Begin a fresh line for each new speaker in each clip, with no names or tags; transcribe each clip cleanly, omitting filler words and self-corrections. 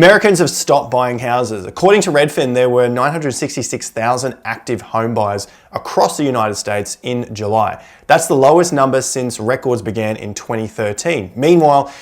Americans have stopped buying houses. According to Redfin, there were 966,000 active home buyers across the United States in July. That's the lowest number since records began in 2013. Meanwhile,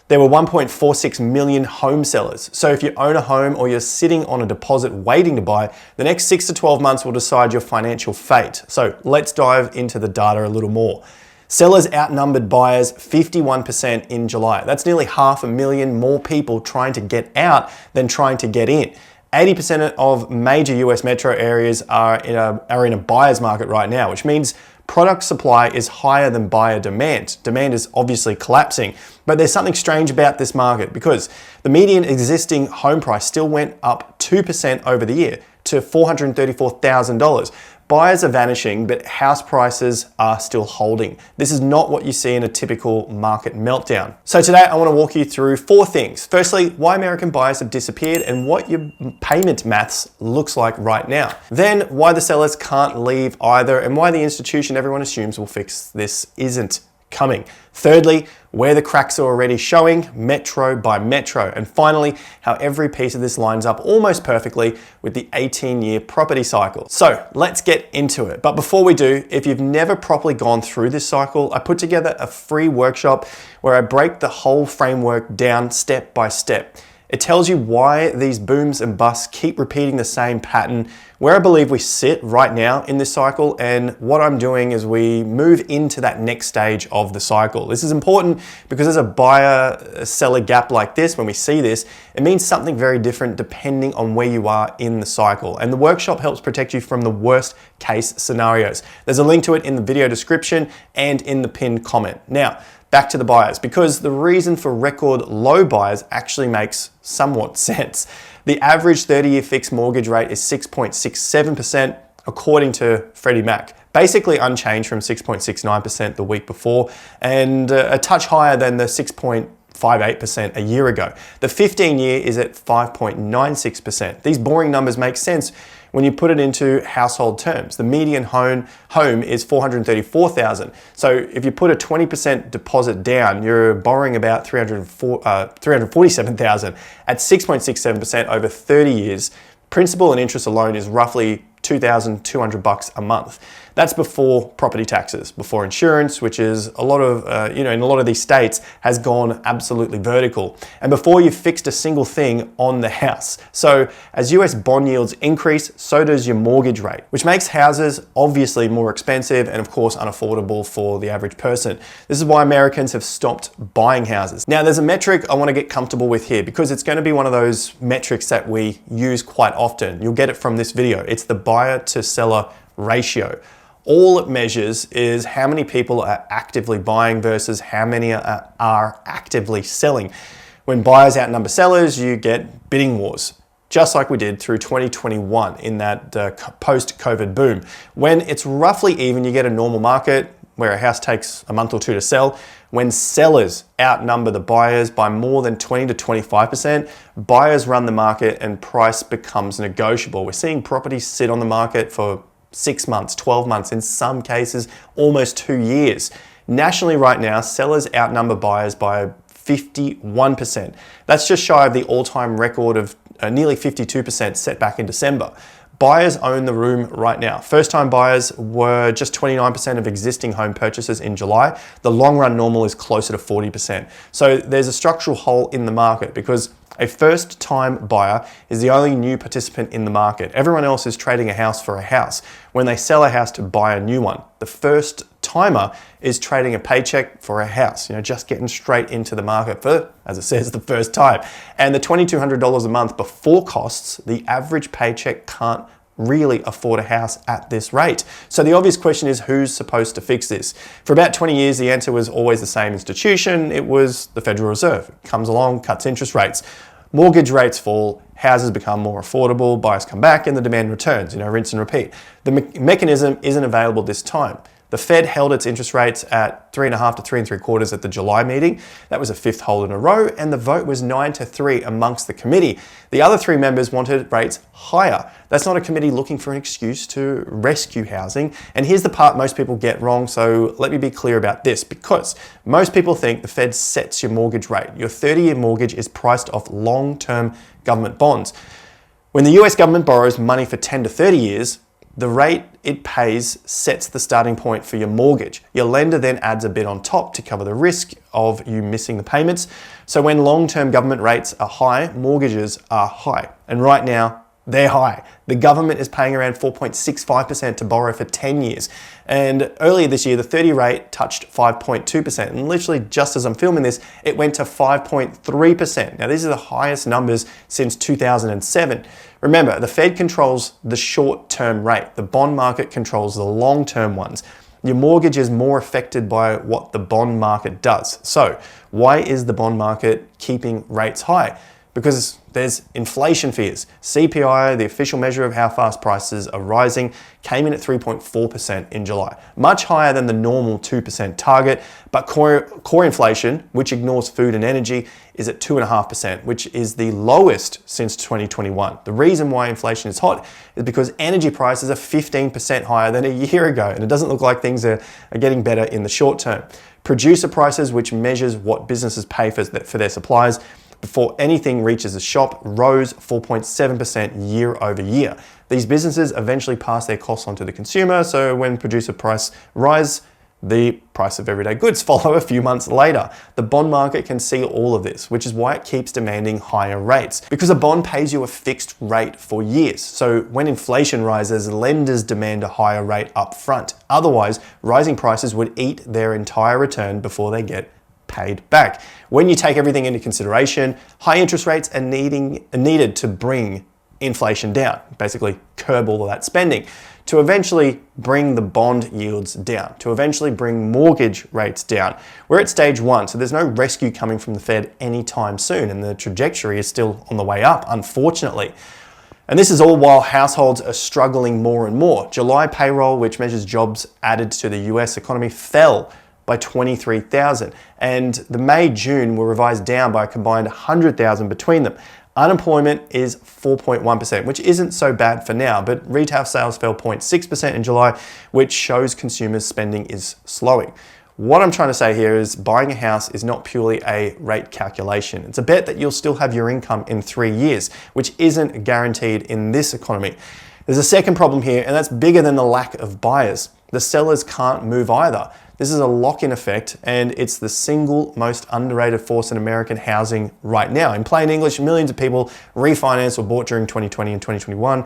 there were 1.46 million home sellers. So if you own a home or you're sitting on a deposit waiting to buy, the next 6 to 12 months will decide your financial fate. So let's dive into the data a little more. Sellers outnumbered buyers 51% in July. That's nearly 500,000 more people trying to get out than trying to get in. 80% of major US metro areas are in a buyer's market right now, which means product supply is higher than buyer demand. Demand is obviously collapsing, but there's something strange about this market because the median existing home price still went up 2% over the year to $434,000. Buyers are vanishing, but house prices are still holding. This is not what you see in a typical market meltdown. So today I want to walk you through 4 things. Firstly, why American buyers have disappeared and what your payment maths looks like right now. Then why the sellers can't leave either and why the institution everyone assumes will fix this isn't coming. Thirdly, where the cracks are already showing, metro by metro. And finally, how every piece of this lines up almost perfectly with the 18-year property cycle. So let's get into it. But before we do, if you've never properly gone through this cycle, I put together a free workshop where I break the whole framework down step by step. It tells you why these booms and busts keep repeating the same pattern, where I believe we sit right now in this cycle, and what I'm doing as we move into that next stage of the cycle. This is important because there's a buyer-seller gap like this. When we see this, it means something very different depending on where you are in the cycle. And the workshop helps protect you from the worst case scenarios. There's a link to it in the video description and in the pinned comment. Now, back to the buyers, because the reason for record low buyers actually makes somewhat sense. The average 30-year fixed mortgage rate is 6.67% according to Freddie Mac. Basically unchanged from 6.69% the week before and a touch higher than the 6.58% a year ago. The 15-year is at 5.96%. These boring numbers make sense when you put it into household terms. The median home is $434,000. So if you put a 20% deposit down, you're borrowing about $347,000 at 6.67% over 30 years. Principal and interest alone is roughly $2,200 a month. That's before property taxes, before insurance, which is a lot of, in a lot of these states has gone absolutely vertical, and before you've fixed a single thing on the house. So as US bond yields increase, so does your mortgage rate, which makes houses obviously more expensive and of course unaffordable for the average person. This is why Americans have stopped buying houses. Now there's a metric I want to get comfortable with here because it's going to be one of those metrics that we use quite often. You'll get it from this video. It's the buyer to seller ratio. All it measures is how many people are actively buying versus how many are actively selling. When buyers outnumber sellers, you get bidding wars, just like we did through 2021 in that post-COVID boom. When it's roughly even, you get a normal market where a house takes a month or 2 to sell. When sellers outnumber the buyers by more than 20 to 25%, buyers run the market and price becomes negotiable. We're seeing properties sit on the market for 6 months, 12 months, in some cases, almost 2 years. Nationally right now, sellers outnumber buyers by 51%. That's just shy of the all-time record of nearly 52% set back in December. Buyers own the room right now. First-time buyers were just 29% of existing home purchases in July. The long-run normal is closer to 40%. So there's a structural hole in the market because a first-time buyer is the only new participant in the market. Everyone else is trading a house for a house when they sell a house to buy a new one. The first-timer is trading a paycheck for a house, just getting straight into the market for, as it says, the first time. And the $2,200 a month before costs, the average paycheck can't really afford a house at this rate. So the obvious question is, who's supposed to fix this? For about 20 years, the answer was always the same institution. It was the Federal Reserve. It comes along, cuts interest rates. Mortgage rates fall, houses become more affordable, buyers come back, and the demand returns, rinse and repeat. The mechanism isn't available this time. The Fed held its interest rates at 3.5 to 3.75 at the July meeting. That was a 5th hold in a row, and the vote was 9-3 amongst the committee. The other 3 members wanted rates higher. That's not a committee looking for an excuse to rescue housing. And here's the part most people get wrong, so let me be clear about this, because most people think the Fed sets your mortgage rate. Your 30-year mortgage is priced off long-term government bonds. When the US government borrows money for 10 to 30 years, the rate it pays sets the starting point for your mortgage. Your lender then adds a bit on top to cover the risk of you missing the payments. So when long-term government rates are high, mortgages are high. And right now, they're high. The government is paying around 4.65% to borrow for 10 years. And earlier this year, the 30 rate touched 5.2%. And literally just as I'm filming this, it went to 5.3%. Now, these are the highest numbers since 2007. Remember, the Fed controls the short-term rate. The bond market controls the long-term ones. Your mortgage is more affected by what the bond market does. So why is the bond market keeping rates high? Because there's inflation fears. CPI, the official measure of how fast prices are rising, came in at 3.4% in July, much higher than the normal 2% target, but core inflation, which ignores food and energy, is at 2.5%, which is the lowest since 2021. The reason why inflation is hot is because energy prices are 15% higher than a year ago, and it doesn't look like things are getting better in the short term. Producer prices, which measures what businesses pay for their supplies, before anything reaches the shop, rose 4.7% year over year. These businesses eventually pass their costs on to the consumer, so when producer price rise, the price of everyday goods follow a few months later. The bond market can see all of this, which is why it keeps demanding higher rates. Because a bond pays you a fixed rate for years. So when inflation rises, lenders demand a higher rate up front. Otherwise, rising prices would eat their entire return before they get paid back. When you take everything into consideration, high interest rates are needed to bring inflation down, basically curb all of that spending, to eventually bring the bond yields down, to eventually bring mortgage rates down. We're at stage one, so there's no rescue coming from the Fed anytime soon, and the trajectory is still on the way up, unfortunately. And this is all while households are struggling more and more. July payroll, which measures jobs added to the US economy, fell by 23,000, and the May-June were revised down by a combined 100,000 between them. Unemployment is 4.1%, which isn't so bad for now, but retail sales fell 0.6% in July, which shows consumers' spending is slowing. What I'm trying to say here is buying a house is not purely a rate calculation. It's a bet that you'll still have your income in 3 years, which isn't guaranteed in this economy. There's a second problem here, and that's bigger than the lack of buyers. The sellers can't move either. This is a lock-in effect, and it's the single most underrated force in American housing right now. In plain English, millions of people refinanced or bought during 2020 and 2021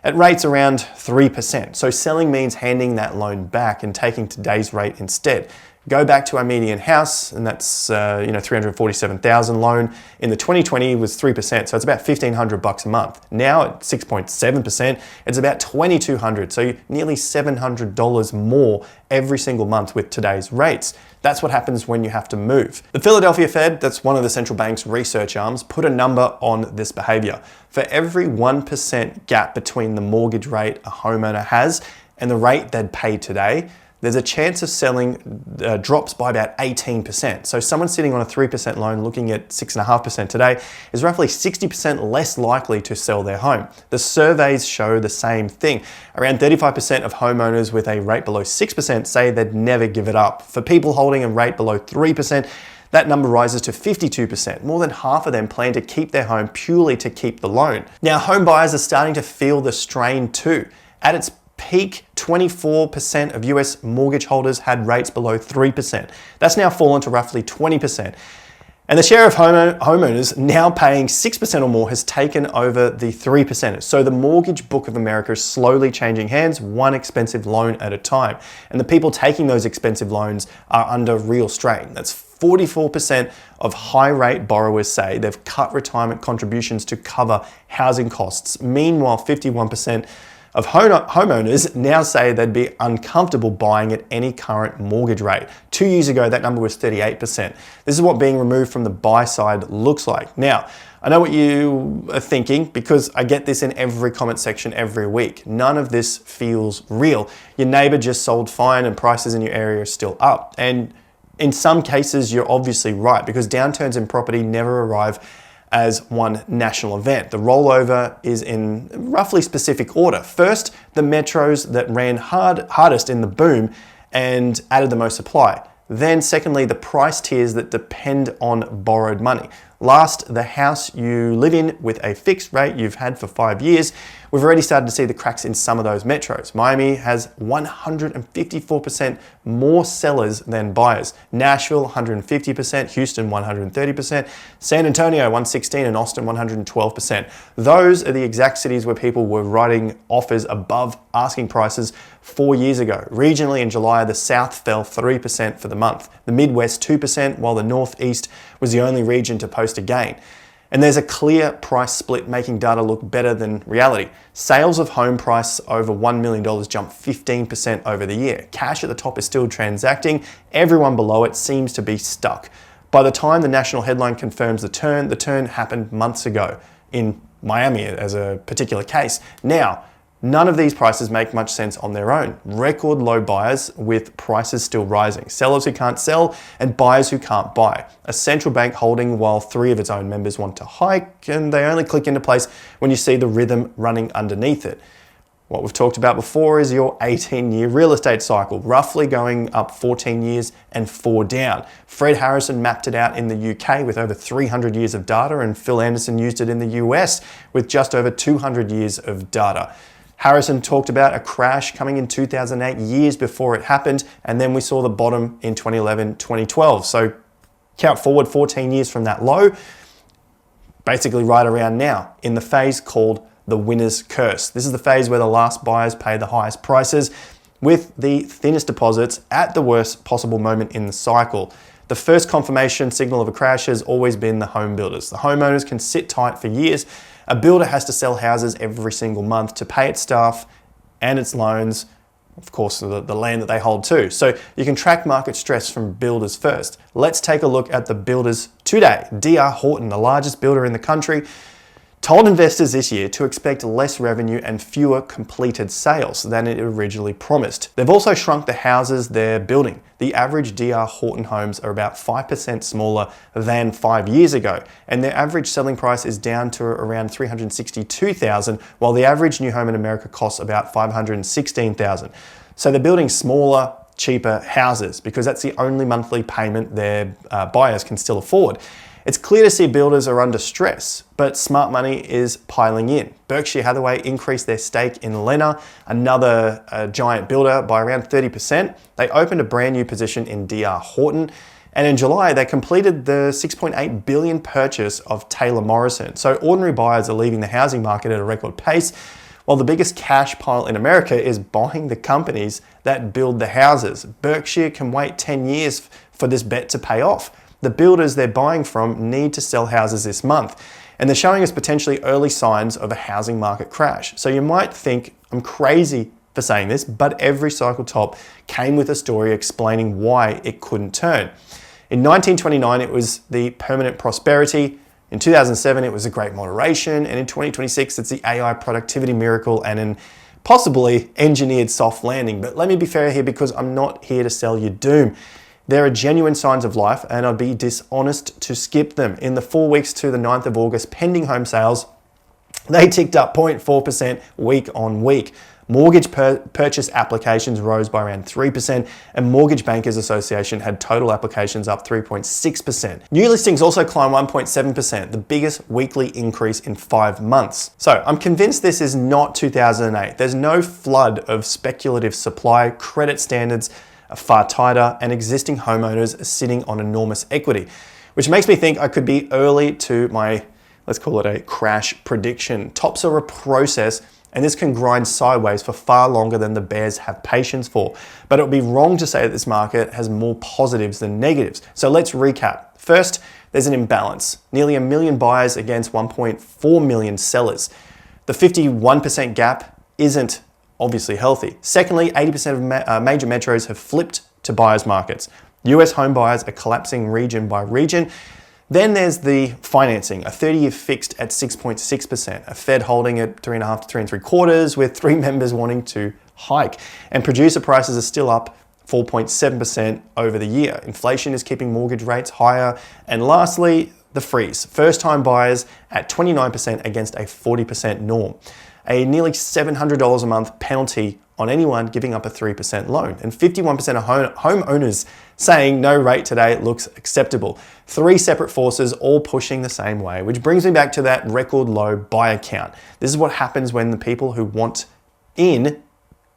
at rates around 3%. So selling means handing that loan back and taking today's rate instead. Go back to our median house, and that's $347,000 loan. In the 2020 was 3%, so it's about $1,500 a month. Now at 6.7%, it's about $2,200, so nearly $700 more every single month with today's rates. That's what happens when you have to move. The Philadelphia Fed, that's one of the central bank's research arms, put a number on this behavior. For every 1% gap between the mortgage rate a homeowner has and the rate they'd pay today, there's a chance of selling drops by about 18%. So someone sitting on a 3% loan looking at 6.5% today is roughly 60% less likely to sell their home. The surveys show the same thing. Around 35% of homeowners with a rate below 6% say they'd never give it up. For people holding a rate below 3%, that number rises to 52%. More than half of them plan to keep their home purely to keep the loan. Now, home buyers are starting to feel the strain too. At its peak, 24% of US mortgage holders had rates below 3%. That's now fallen to roughly 20%. And the share of homeowners now paying 6% or more has taken over the 3%. So the mortgage book of America is slowly changing hands, one expensive loan at a time. And the people taking those expensive loans are under real strain. That's 44% of high-rate borrowers say they've cut retirement contributions to cover housing costs. Meanwhile, 51% of homeowners now say they'd be uncomfortable buying at any current mortgage rate. 2 years ago, that number was 38%. This is what being removed from the buy side looks like. Now, I know what you are thinking because I get this in every comment section every week. None of this feels real. Your neighbor just sold fine and prices in your area are still up. And in some cases, you're obviously right because downturns in property never arrive as one national event. The rollover is in roughly specific order. First, the metros that ran hardest in the boom and added the most supply. Then secondly, the price tiers that depend on borrowed money, Last, the house you live in with a fixed rate you've had for 5 years. We've already started to see the cracks in some of those metros. Miami has 154% more sellers than buyers. Nashville, 150%. Houston, 130%. San Antonio, 116%. And Austin, 112%. Those are the exact cities where people were writing offers above asking prices 4 years ago. Regionally, in July, the South fell 3% for the month. The Midwest, 2%, while the Northeast was the only region to post a gain. And there's a clear price split making data look better than reality. Sales of home price over $1 million jumped 15% over the year. Cash at the top is still transacting. Everyone below it seems to be stuck. By the time the national headline confirms the turn happened months ago in Miami as a particular case. Now, none of these prices make much sense on their own. Record low buyers with prices still rising. Sellers who can't sell and buyers who can't buy. A central bank holding while 3 of its own members want to hike, and they only click into place when you see the rhythm running underneath it. What we've talked about before is your 18-year real estate cycle, roughly going up 14 years and 4 down. Fred Harrison mapped it out in the UK with over 300 years of data, and Phil Anderson used it in the US with just over 200 years of data. Harrison talked about a crash coming in 2008, years before it happened, and then we saw the bottom in 2011, 2012. So count forward 14 years from that low, basically right around now, in the phase called the winner's curse. This is the phase where the last buyers pay the highest prices with the thinnest deposits at the worst possible moment in the cycle. The first confirmation signal of a crash has always been the home builders. The homeowners can sit tight for years. A builder has to sell houses every single month to pay its staff and its loans, of course, the land that they hold too. So you can track market stress from builders first. Let's take a look at the builders today. D.R. Horton, the largest builder in the country, told investors this year to expect less revenue and fewer completed sales than it originally promised. They've also shrunk the houses they're building. The average D.R. Horton homes are about 5% smaller than 5 years ago, and their average selling price is down to around $362,000, while the average new home in America costs about $516,000. So they're building smaller, cheaper houses because that's the only monthly payment their buyers can still afford. It's clear to see builders are under stress, but smart money is piling in. Berkshire Hathaway increased their stake in Lenna, another giant builder, by around 30%. They opened a brand new position in D.R. Horton, and in July they completed the $6.8 billion purchase of Taylor Morrison. So ordinary buyers are leaving the housing market at a record pace, while the biggest cash pile in America is buying the companies that build the houses. Berkshire can wait 10 years for this bet to pay off. The builders they're buying from need to sell houses this month, and they're showing us potentially early signs of a housing market crash. So you might think I'm crazy for saying this, but every cycle top came with a story explaining why it couldn't turn. In 1929, it was the permanent prosperity. In 2007, it was a great moderation. And in 2026, it's the AI productivity miracle and an possibly engineered soft landing. But let me be fair here, because I'm not here to sell you doom. There are genuine signs of life, and I'd be dishonest to skip them. In the 4 weeks to the 9th of August, pending home sales, they ticked up 0.4% week on week. Mortgage purchase applications rose by around 3%, and Mortgage Bankers Association had total applications up 3.6%. New listings also climbed 1.7%, the biggest weekly increase in 5 months. So I'm convinced this is not 2008. There's no flood of speculative supply. Credit standards are far tighter, and existing homeowners are sitting on enormous equity, which makes me think I could be early to my, let's call it a crash prediction. Tops are a process, and this can grind sideways for far longer than the bears have patience for. But it would be wrong to say that this market has more positives than negatives. So let's recap. First, there's an imbalance. Nearly 1 million buyers against 1.4 million sellers. The 51% gap isn't obviously healthy. Secondly, 80% of major metros have flipped to buyers markets. US home buyers are collapsing region by region. Then there's the financing, a 30-year fixed at 6.6%, a Fed holding at 3.5 to 3.75, with 3 members wanting to hike. And producer prices are still up 4.7% over the year. Inflation is keeping mortgage rates higher. And lastly, the freeze. First-time buyers at 29% against a 40% norm. A nearly $700 a month penalty on anyone giving up a 3% loan. And 51% of homeowners saying no rate today looks acceptable. Three separate forces all pushing the same way, which brings me back to that record low buyer count. This is what happens when the people who want in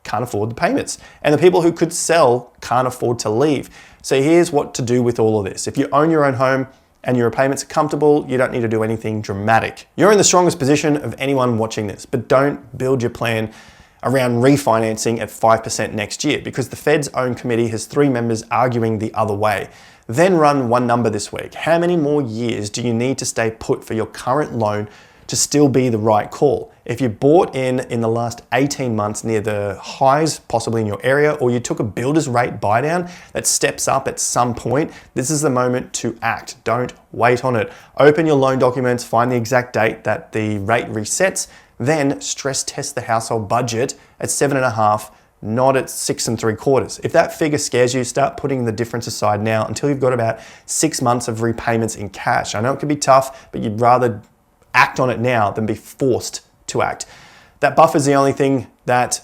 can't afford the payments, and the people who could sell can't afford to leave. So here's what to do with all of this. If you own your own home and your repayments are comfortable, you don't need to do anything dramatic. You're in the strongest position of anyone watching this, but don't build your plan around refinancing at 5% next year, because the Fed's own committee has 3 members arguing the other way. Then run one number this week. How many more years do you need to stay put for your current loan to still be the right call? If you bought in the last 18 months near the highs possibly in your area, or you took a builder's rate buy down that steps up at some point, this is the moment to act. Don't wait on it. Open your loan documents, find the exact date that the rate resets, then stress test the household budget at 7.5, not at 6 3/4. If that figure scares you, start putting the difference aside now until you've got about 6 months of repayments in cash. I know it can be tough, but you'd rather act on it now than be forced to act. That buffer is the only thing that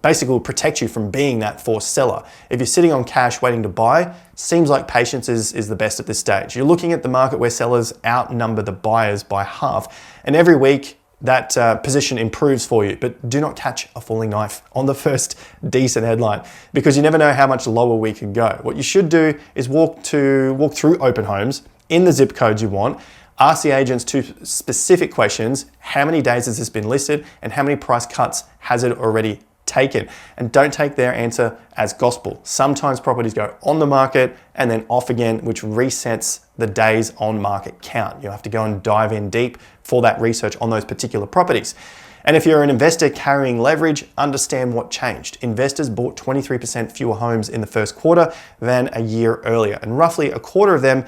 basically will protect you from being that forced seller. If you're sitting on cash waiting to buy, seems like patience is the best at this stage. You're looking at the market where sellers outnumber the buyers by half, and every week that position improves for you, but do not catch a falling knife on the first decent headline, because you never know how much lower we can go. What you should do is walk through open homes in the zip codes you want. Ask the agents 2 specific questions. How many days has this been listed, and how many price cuts has it already taken? And don't take their answer as gospel. Sometimes properties go on the market and then off again, which resets the days on market count. You'll have to go and dive in deep for that research on those particular properties. And if you're an investor carrying leverage, understand what changed. Investors bought 23% fewer homes in the first quarter than a year earlier, and roughly a quarter of them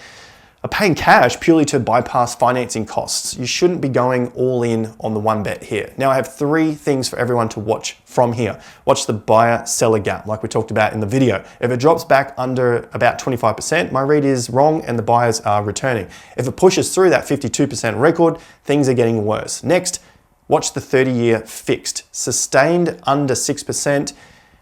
are paying cash purely to bypass financing costs. You shouldn't be going all in on the one bet here. Now I have 3 things for everyone to watch from here. Watch the buyer-seller gap, like we talked about in the video. If it drops back under about 25%, my read is wrong and the buyers are returning. If it pushes through that 52% record, things are getting worse. Next, watch the 30-year fixed. Sustained under 6%,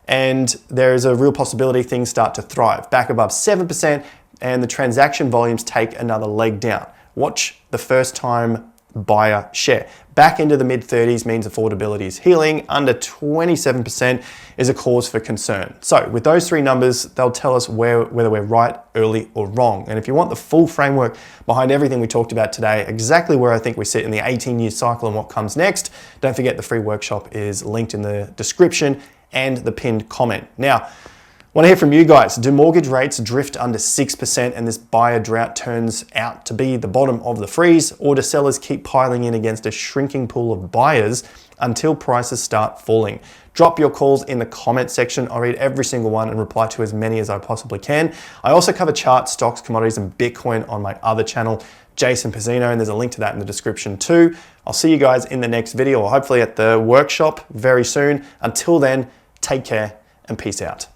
and there is a real possibility things start to thrive. Back above 7%, and the transaction volumes take another leg down. Watch the first time buyer share. Back into the mid-30s means affordability is healing. Under 27% is a cause for concern. So with those 3 numbers, they'll tell us whether we're right, early, or wrong. And if you want the full framework behind everything we talked about today, exactly where I think we sit in the 18-year cycle and what comes next, don't forget the free workshop is linked in the description and the pinned comment. Now, want to hear from you guys. Do mortgage rates drift under 6% and this buyer drought turns out to be the bottom of the freeze, or do sellers keep piling in against a shrinking pool of buyers until prices start falling? Drop your calls in the comment section. I'll read every single one and reply to as many as I possibly can. I also cover charts, stocks, commodities, and Bitcoin on my other channel, Jason Pizzino, and there's a link to that in the description too. I'll see you guys in the next video, or hopefully at the workshop very soon. Until then, take care and peace out.